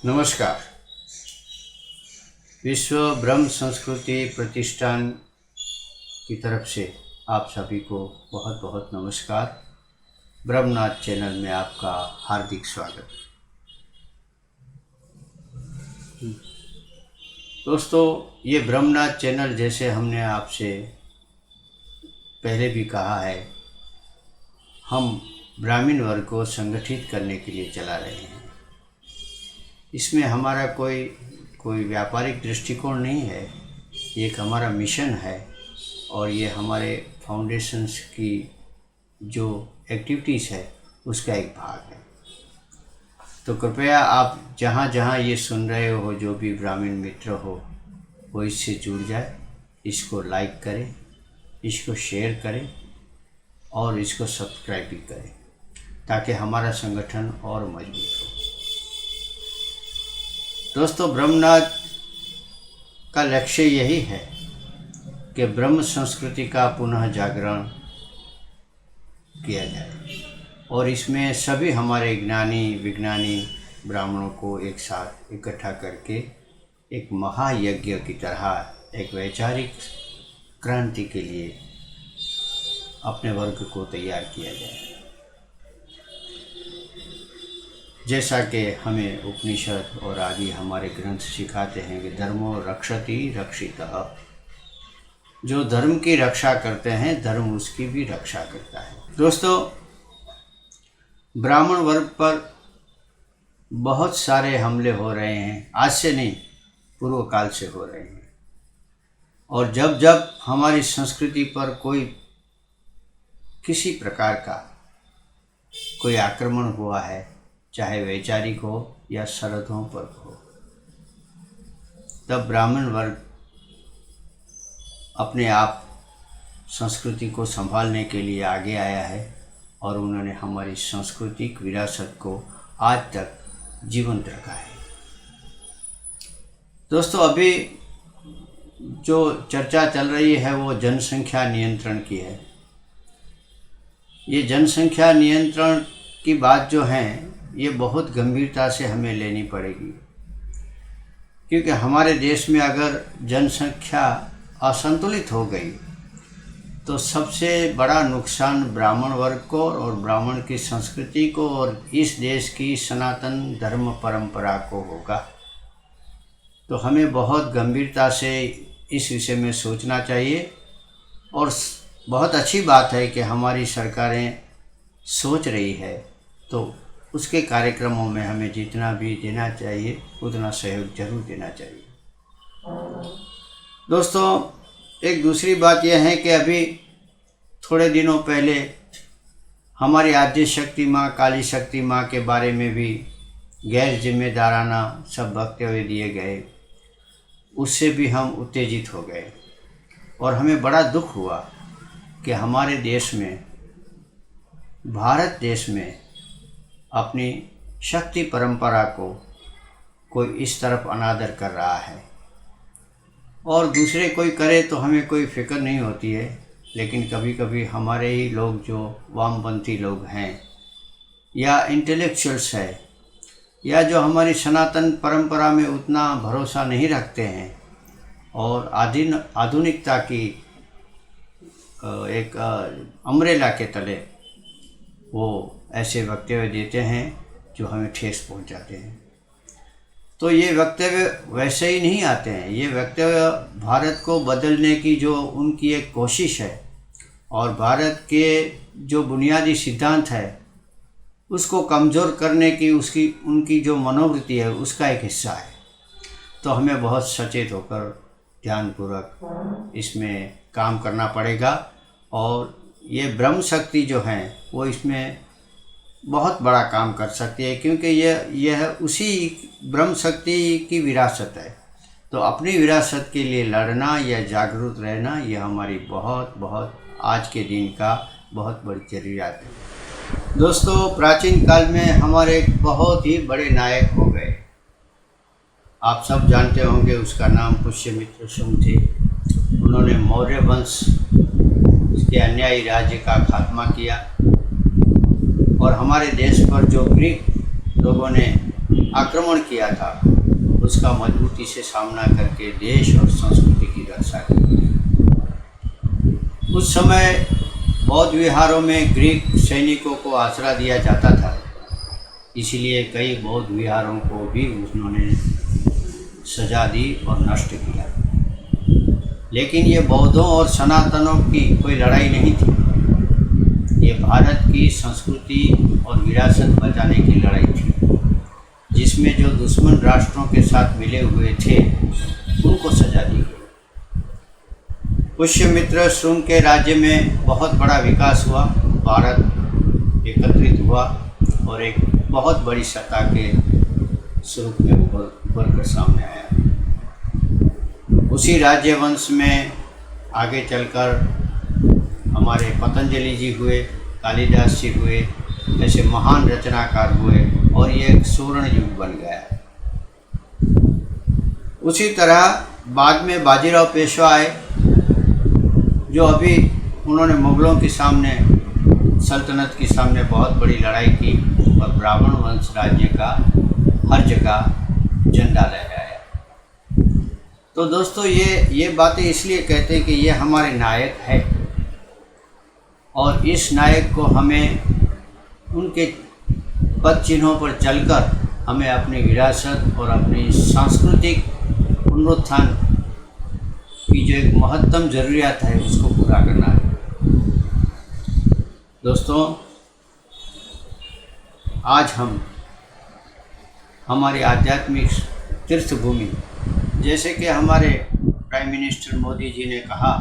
नमस्कार। विश्व ब्रह्म संस्कृति प्रतिष्ठान की तरफ से आप सभी को बहुत बहुत नमस्कार। ब्रह्मनाथ चैनल में आपका हार्दिक स्वागत। दोस्तों, ये ब्रह्मनाथ चैनल, जैसे हमने आपसे पहले भी कहा है, हम ब्राह्मण वर्ग को संगठित करने के लिए चला रहे हैं। इसमें हमारा कोई व्यापारिक दृष्टिकोण नहीं है, ये एक हमारा मिशन है और ये हमारे फाउंडेशंस की जो एक्टिविटीज़ है उसका एक भाग है। तो कृपया आप जहाँ जहाँ ये सुन रहे हो, जो भी ब्राह्मण मित्र हो, वो इससे जुड़ जाए, इसको लाइक करें, इसको शेयर करें और इसको सब्सक्राइब भी करें, ताकि हमारा संगठन और मजबूत हो। दोस्तों, ब्रह्मनाथ का लक्ष्य यही है कि ब्रह्म संस्कृति का पुनः जागरण किया जाए और इसमें सभी हमारे ज्ञानी विज्ञानी ब्राह्मणों को एक साथ इकट्ठा करके एक महायज्ञ की तरह एक वैचारिक क्रांति के लिए अपने वर्ग को तैयार किया जाए। जैसा कि हमें उपनिषद और आदि हमारे ग्रंथ सिखाते हैं कि धर्मो रक्षति रक्षितः, जो धर्म की रक्षा करते हैं धर्म उसकी भी रक्षा करता है। दोस्तों, ब्राह्मण वर्ग पर बहुत सारे हमले हो रहे हैं, आज से नहीं, पूर्व काल से हो रहे हैं। और जब जब हमारी संस्कृति पर कोई किसी प्रकार का कोई आक्रमण हुआ है, चाहे वैचारिक हो या सरहदों पर हो, तब ब्राह्मण वर्ग अपने आप संस्कृति को संभालने के लिए आगे आया है और उन्होंने हमारी सांस्कृतिक विरासत को आज तक जीवंत रखा है। दोस्तों, अभी जो चर्चा चल रही है वो जनसंख्या नियंत्रण की है। ये जनसंख्या नियंत्रण की बात जो है, ये बहुत गंभीरता से हमें लेनी पड़ेगी, क्योंकि हमारे देश में अगर जनसंख्या असंतुलित हो गई तो सबसे बड़ा नुकसान ब्राह्मण वर्ग को और ब्राह्मण की संस्कृति को और इस देश की सनातन धर्म परंपरा को होगा। तो हमें बहुत गंभीरता से इस विषय में सोचना चाहिए और बहुत अच्छी बात है कि हमारी सरकारें सोच रही है, तो उसके कार्यक्रमों में हमें जितना भी देना चाहिए उतना सहयोग जरूर देना चाहिए। दोस्तों, एक दूसरी बात यह है कि अभी थोड़े दिनों पहले हमारी आद्य शक्ति माँ काली शक्ति माँ के बारे में भी गैर जिम्मेदाराना सब वक्तव्य दिए गए, उससे भी हम उत्तेजित हो गए और हमें बड़ा दुख हुआ कि हमारे देश में, भारत देश में अपनी शक्ति परंपरा को कोई इस तरफ अनादर कर रहा है। और दूसरे कोई करे तो हमें कोई फिक्र नहीं होती है, लेकिन कभी कभी हमारे ही लोग जो वामपंथी लोग हैं या इंटेलेक्चुअल्स है या जो हमारी सनातन परंपरा में उतना भरोसा नहीं रखते हैं और आधुनिकता की एक अम्ब्रेला के तले वो ऐसे वक्तव्य देते हैं जो हमें ठेस पहुंचाते हैं। तो ये वक्तव्य वैसे ही नहीं आते हैं, ये वक्तव्य भारत को बदलने की जो उनकी एक कोशिश है और भारत के जो बुनियादी सिद्धांत है उसको कमज़ोर करने की उनकी जो मनोवृत्ति है उसका एक हिस्सा है। तो हमें बहुत सचेत होकर ध्यानपूर्वक इसमें काम करना पड़ेगा और ये ब्रह्म शक्ति जो है वो इसमें बहुत बड़ा काम कर सकती है, क्योंकि यह उसी ब्रह्म शक्ति की विरासत है। तो अपनी विरासत के लिए लड़ना या जागरूक रहना यह हमारी बहुत बहुत आज के दिन का बहुत बड़ी ज़रूरियात है। दोस्तों, प्राचीन काल में हमारे एक बहुत ही बड़े नायक हो गए। आप सब जानते होंगे, उसका नाम पुष्यमित्र शुंग थे। उन्होंने मौर्य वंश के अन्यायी राज्य का खात्मा किया और हमारे देश पर जो ग्रीक लोगों ने आक्रमण किया था उसका मजबूती से सामना करके देश और संस्कृति की रक्षा की। उस समय बौद्ध विहारों में ग्रीक सैनिकों को आसरा दिया जाता था, इसलिए कई बौद्ध विहारों को भी उन्होंने सजा दी और नष्ट किया। लेकिन ये बौद्धों और सनातनों की कोई लड़ाई नहीं थी, ये भारत की संस्कृति और विरासत बचाने की लड़ाई थी, जिसमें जो दुश्मन राष्ट्रों के साथ मिले हुए थे उनको सजा दी गई। पुष्यमित्र शुंग के राज्य में बहुत बड़ा विकास हुआ, भारत एकत्रित हुआ और एक बहुत बड़ी सत्ता के स्वरूप में उभर कर सामने आया। उसी राज्य वंश में आगे चलकर हमारे पतंजलि जी हुए, कालिदास जी हुए, ऐसे महान रचनाकार हुए और ये एक स्वर्ण युग बन गया। उसी तरह बाद में बाजीराव पेशवा आए, जो अभी उन्होंने मुग़लों के सामने, सल्तनत के सामने बहुत बड़ी लड़ाई की और ब्राह्मण वंश राज्य का हर जगह झंडा लहराया। तो दोस्तों, ये बातें इसलिए कहते हैं कि ये हमारे नायक है और इस नायक को हमें उनके पद चिन्हों पर चलकर हमें अपनी विरासत और अपनी सांस्कृतिक पुनरुत्थान की जो एक महत्तम ज़रूरियात है उसको पूरा करना है। दोस्तों, आज हम हमारी आध्यात्मिक तीर्थभूमि, जैसे कि हमारे प्राइम मिनिस्टर मोदी जी ने कहा,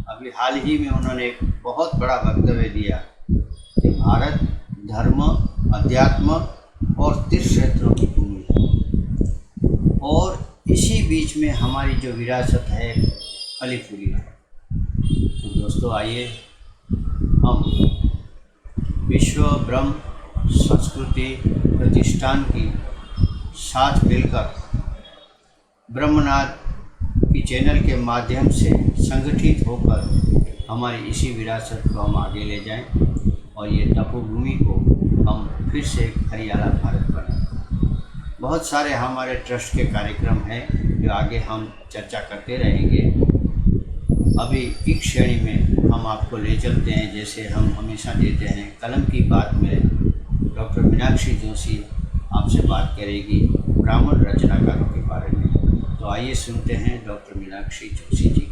अभी हाल ही में उन्होंने एक बहुत बड़ा वक्तव्य दिया कि भारत धर्म, अध्यात्म और तीर्थ क्षेत्रों की भूमि है और इसी बीच में हमारी जो विरासत है फली फूली है। तो दोस्तों, आइए हम विश्व ब्रह्म संस्कृति प्रतिष्ठान की साथ मिलकर ब्रह्मनाथ की चैनल के माध्यम से संगठित होकर हमारी इसी विरासत को हम आगे ले जाएं और ये तपोभूमि को हम फिर से हरियाला भारत बनाएं। बहुत सारे हमारे ट्रस्ट के कार्यक्रम हैं जो आगे हम चर्चा करते रहेंगे। अभी एक श्रेणी में हम आपको ले चलते हैं, जैसे हम हमेशा देते हैं, कलम की बात में डॉक्टर मीनाक्षी जोशी आपसे बात करेगी ब्राह्मण रचनाकारों के बारे में। तो आइए सुनते हैं डॉक्टर मीनाक्षी जोशी जी।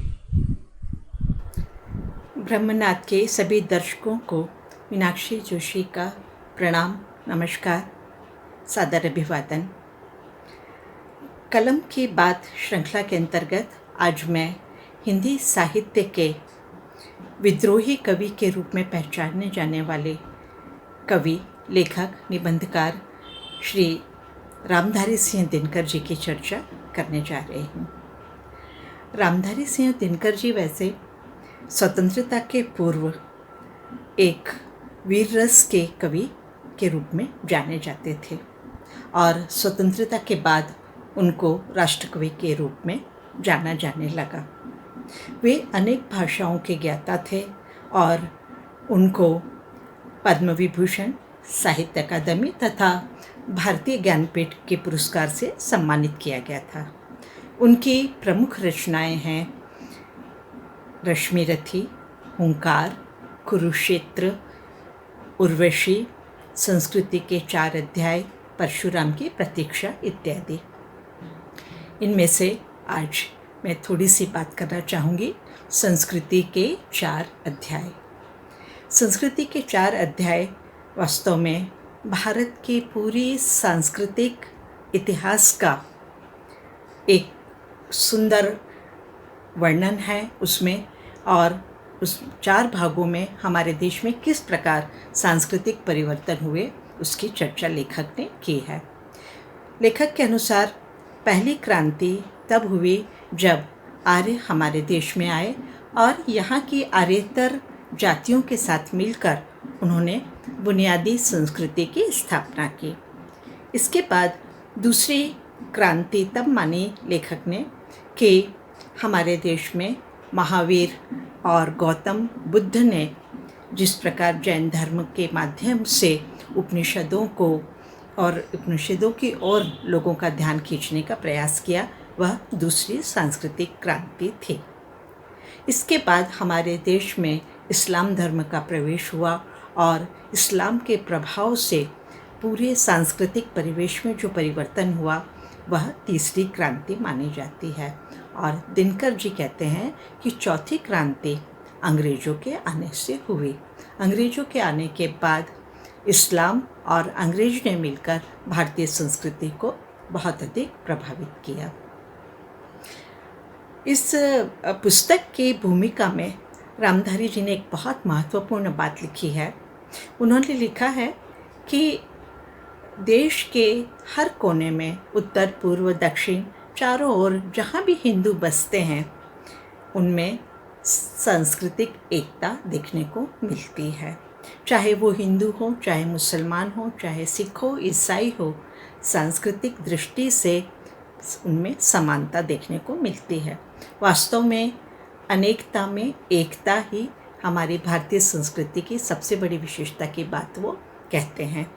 ब्रह्मनाथ के सभी दर्शकों को मीनाक्षी जोशी का प्रणाम, नमस्कार, सादर अभिवादन। कलम की बात श्रृंखला के अंतर्गत आज मैं हिंदी साहित्य के विद्रोही कवि के रूप में पहचाने जाने वाले कवि, लेखक, निबंधकार श्री रामधारी सिंह दिनकर जी की चर्चा करने जा रही हूँ। रामधारी सिंह दिनकर जी वैसे स्वतंत्रता के पूर्व एक वीर रस के कवि के रूप में जाने जाते थे और स्वतंत्रता के बाद उनको राष्ट्रकवि के रूप में जाना जाने लगा। वे अनेक भाषाओं के ज्ञाता थे और उनको पद्म विभूषण, साहित्य अकादमी तथा भारतीय ज्ञानपीठ के पुरस्कार से सम्मानित किया गया था। उनकी प्रमुख रचनाएं हैं रश्मिरथी, हुंकार, कुरुक्षेत्र, उर्वशी, संस्कृति के 4 अध्याय, परशुराम की प्रतीक्षा इत्यादि। इनमें से आज मैं थोड़ी सी बात करना चाहूँगी संस्कृति के 4 अध्याय। संस्कृति के 4 अध्याय वास्तव में भारत के पूरी सांस्कृतिक इतिहास का एक सुंदर वर्णन है उसमें, और उस 4 भागों में हमारे देश में किस प्रकार सांस्कृतिक परिवर्तन हुए उसकी चर्चा लेखक ने की है। लेखक के अनुसार पहली क्रांति तब हुई जब आर्य हमारे देश में आए और यहाँ की आर्येतर जातियों के साथ मिलकर उन्होंने बुनियादी संस्कृति की स्थापना की। इसके बाद दूसरी क्रांति तब मानी लेखक ने कि हमारे देश में महावीर और गौतम बुद्ध ने जिस प्रकार जैन धर्म के माध्यम से उपनिषदों को और उपनिषदों की ओर लोगों का ध्यान खींचने का प्रयास किया, वह दूसरी सांस्कृतिक क्रांति थी। इसके बाद हमारे देश में इस्लाम धर्म का प्रवेश हुआ और इस्लाम के प्रभाव से पूरे सांस्कृतिक परिवेश में जो परिवर्तन हुआ वह तीसरी क्रांति मानी जाती है। और दिनकर जी कहते हैं कि चौथी क्रांति अंग्रेज़ों के आने से हुई। अंग्रेज़ों के आने के बाद इस्लाम और अंग्रेज ने मिलकर भारतीय संस्कृति को बहुत अधिक प्रभावित किया। इस पुस्तक की भूमिका में रामधारी जी ने एक बहुत महत्वपूर्ण बात लिखी है। उन्होंने लिखा है कि देश के हर कोने में उत्तर पूर्व दक्षिण चारों ओर जहाँ भी हिंदू बसते हैं उनमें सांस्कृतिक एकता देखने को मिलती है। चाहे वो हिंदू हो, चाहे मुसलमान हो, चाहे सिख हो, ईसाई हो, सांस्कृतिक दृष्टि से उनमें समानता देखने को मिलती है। वास्तव में अनेकता में एकता ही हमारी भारतीय संस्कृति की सबसे बड़ी विशेषता की बात वो कहते हैं।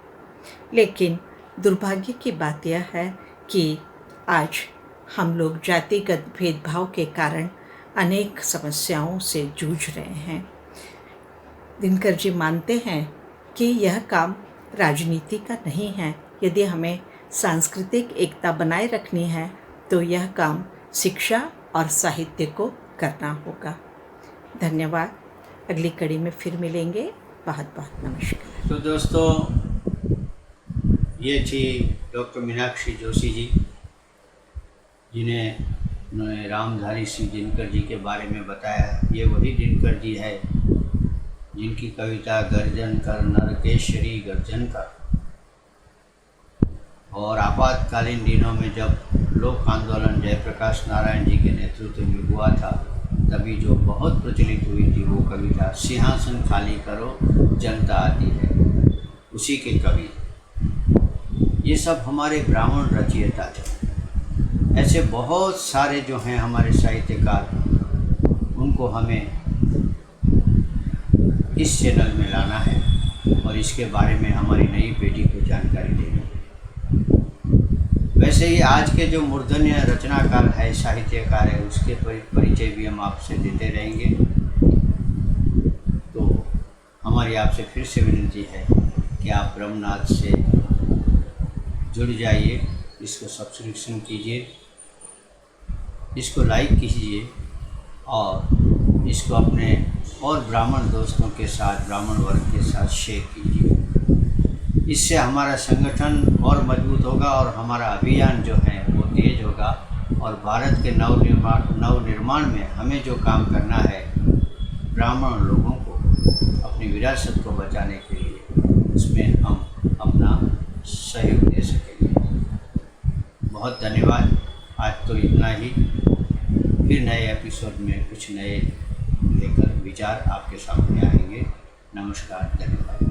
लेकिन दुर्भाग्य की बात यह है कि आज हम लोग जातिगत भेदभाव के कारण अनेक समस्याओं से जूझ रहे हैं। दिनकर जी मानते हैं कि यह काम राजनीति का नहीं है। यदि हमें सांस्कृतिक एकता बनाए रखनी है तो यह काम शिक्षा और साहित्य को करना होगा। धन्यवाद। अगली कड़ी में फिर मिलेंगे। बहुत बहुत नमस्कार। तो दोस्तों, ये थी डॉक्टर मीनाक्षी जोशी जी, जिन्हें उन्होंने रामधारी सिंह दिनकर जी के बारे में बताया। ये वही दिनकर जी है जिनकी कविता गर्जन कर नरकेश्वरी गर्जन कर, और आपातकालीन दिनों में जब लोक आंदोलन जयप्रकाश नारायण जी के नेतृत्व में हुआ था, तभी जो बहुत प्रचलित हुई थी वो कविता सिंहासन खाली करो जनता आती है, उसी के कवि। ये सब हमारे ब्राह्मण रचयिता थे। ऐसे बहुत सारे जो हैं हमारे साहित्यकार, उनको हमें इस चैनल में लाना है और इसके बारे में हमारी नई पीढ़ी को जानकारी देनी है। वैसे ही आज के जो मूर्धन्य रचनाकार है, साहित्यकार है, उसके परिचय भी हम आपसे देते रहेंगे। तो हमारी आपसे फिर से विनती है कि आप ब्रह्मनाथ से जुड़ जाइए, इसको सब्सक्रिप्शन कीजिए, इसको लाइक कीजिए और इसको अपने और ब्राह्मण दोस्तों के साथ, ब्राह्मण वर्ग के साथ शेयर कीजिए। इससे हमारा संगठन और मजबूत होगा और हमारा अभियान जो है वो तेज होगा, और भारत के नवनिर्माण में हमें जो काम करना है ब्राह्मण लोगों को अपनी विरासत को बचाने के लिए, उसमें हम अपना सहयोग दे सकेंगे। बहुत धन्यवाद। आज तो इतना ही। फिर नए एपिसोड में कुछ नए लेकर विचार आपके सामने आएंगे। नमस्कार, धन्यवाद।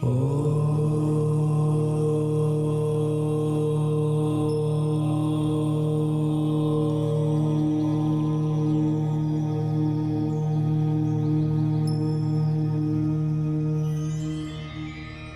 Oh